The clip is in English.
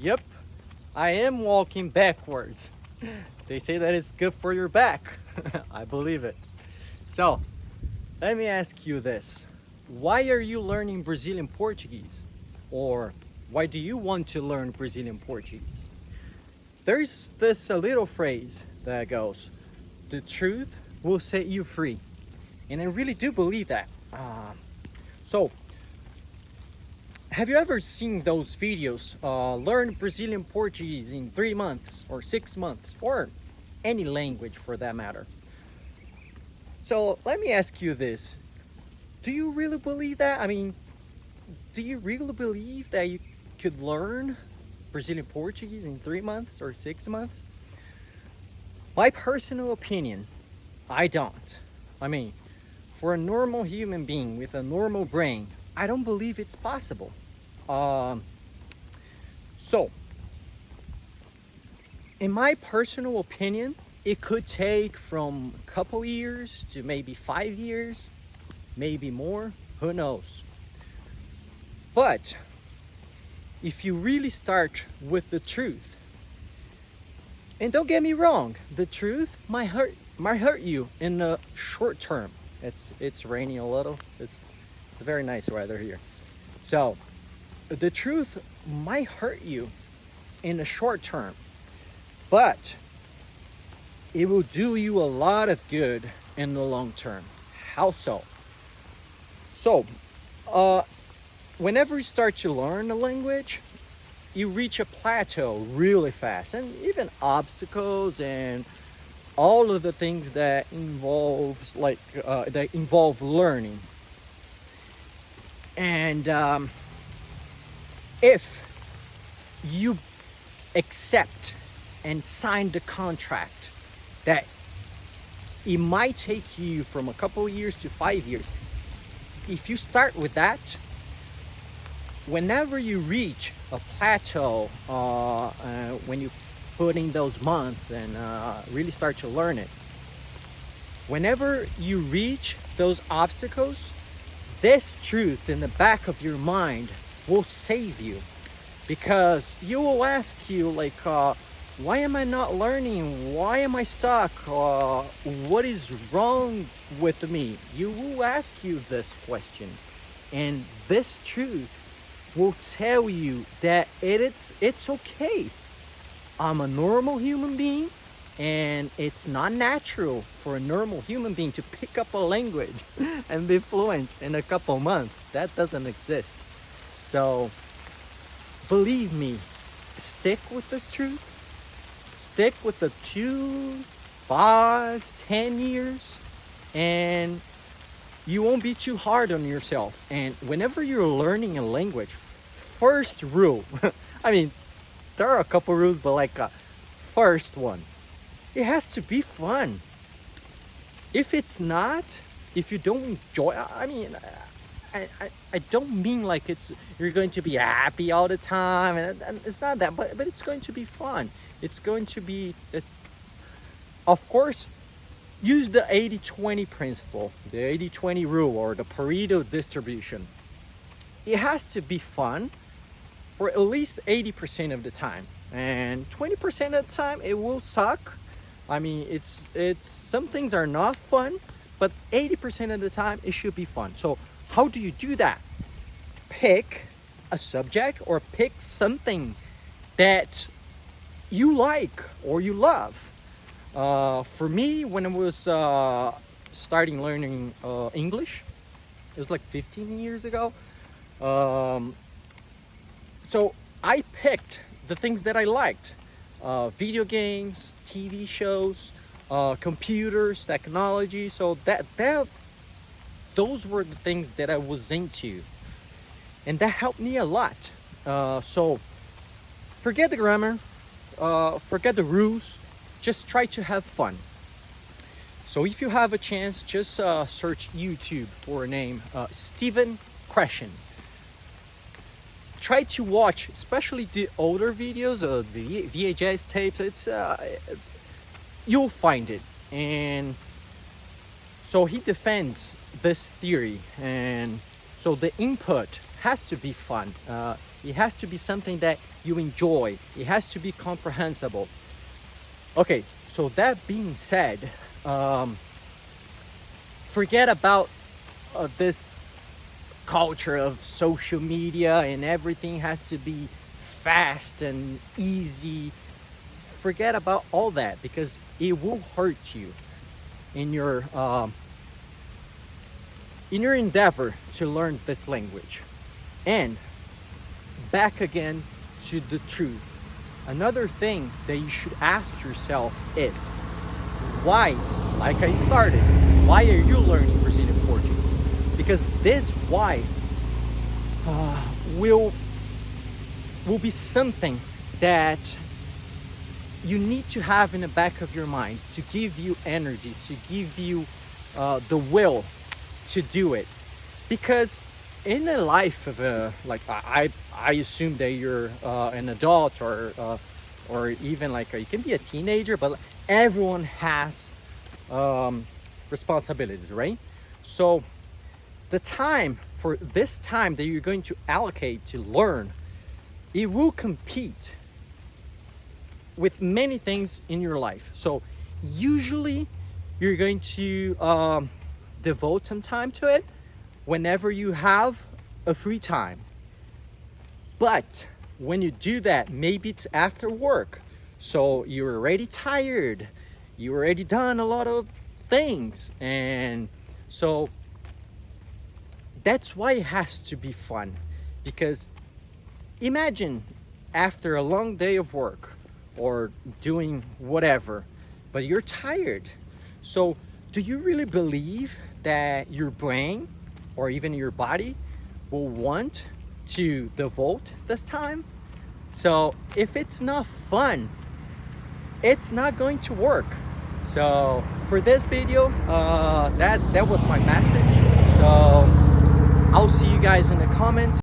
Yep, I am walking backwards. They say that it's good for your back. I believe it. So, let me ask you this. Why are you learning Brazilian Portuguese? Or why do you want to learn Brazilian Portuguese? There's this little phrase that goes, the truth will set you free. And I really do believe that. So, have you ever seen those videos? Learn Brazilian Portuguese in 3 months or 6 months or any language for that matter. So let me ask you this. Do you really believe that? I mean, do you really believe that you could learn Brazilian Portuguese in 3 months or 6 months? My personal opinion, I don't. I mean, for a normal human being with a normal brain, I don't believe it's possible. Um, so, in my personal opinion, it could take from a couple years to maybe 5 years, maybe more, who knows. But if you really start with the truth, and don't get me wrong, the truth might hurt you in the short term. It's raining a little. It's very nice weather here. So the truth might hurt you in the short term, but it will do you a lot of good in the long term. How so? So, uh, whenever you start to learn a language, you reach a plateau really fast, and even obstacles and all of the things that involve learning. And if you accept and sign the contract that it might take you from a couple of years to 5 years, if you start with that, whenever you reach a plateau, when you put in those months and really start to learn it, whenever you reach those obstacles, this truth in the back of your mind will save you, because you will ask you like, why am I not learning? Why am I stuck? What is wrong with me? You will ask you this question, and this truth will tell you that it's okay. I'm a normal human being, and it's not natural for a normal human being to pick up a language and be fluent in a couple months. That doesn't exist. So believe me, stick with this truth. Stick with the 2, 5, 10 years, and you won't be too hard on yourself. And whenever you're learning a language, first rule, I mean, there are a couple rules, but like first one, it has to be fun. If it's not, if you don't enjoy, I mean, I don't mean like you're going to be happy all the time, and it's not that, but it's going to be fun. It's going to be, of course, use the 80-20 principle, the 80-20 rule, or the Pareto distribution. It has to be fun for at least 80% of the time, and 20% of the time it will suck. I mean, it's some things are not fun, but 80% of the time it should be fun. So how do you do that? Pick a subject or pick something that you like or you love. For me, when I was starting learning English, it was like 15 years ago. So I picked the things that I liked: video games, TV shows, computers, technology. So those were the things that I was into, and that helped me a lot. So forget the grammar, forget the rules, just try to have fun. So if you have a chance, just search YouTube for a name, Stephen Krashen. Try to watch, especially the older videos, the VHS tapes. It's you'll find it, and so he defends this theory, and so the input has to be fun. It has to be something that you enjoy. It has to be comprehensible. Okay, so that being said, forget about this culture of social media and everything has to be fast and easy. Forget about all that because it will hurt you in your endeavor to learn this language. And back again to the truth. Another thing that you should ask yourself is why, like I started, why are you learning Brazilian Portuguese? Because this why will be something that you need to have in the back of your mind to give you energy, to give you the will to do it. Because in the life of I assume that you're an adult or even like you can be a teenager, but everyone has responsibilities, right? So the time for this time that you're going to allocate to learn, it will compete with many things in your life. So usually you're going to devote some time to it whenever you have a free time. But when you do that, maybe it's after work. So you're already tired. You already done a lot of things. And so that's why it has to be fun. Because imagine after a long day of work or doing whatever, but you're tired. So do you really believe that your brain or even your body will want to devote this time? So if it's not fun, it's not going to work. So for this video, that was my message. So I'll see you guys in the comments.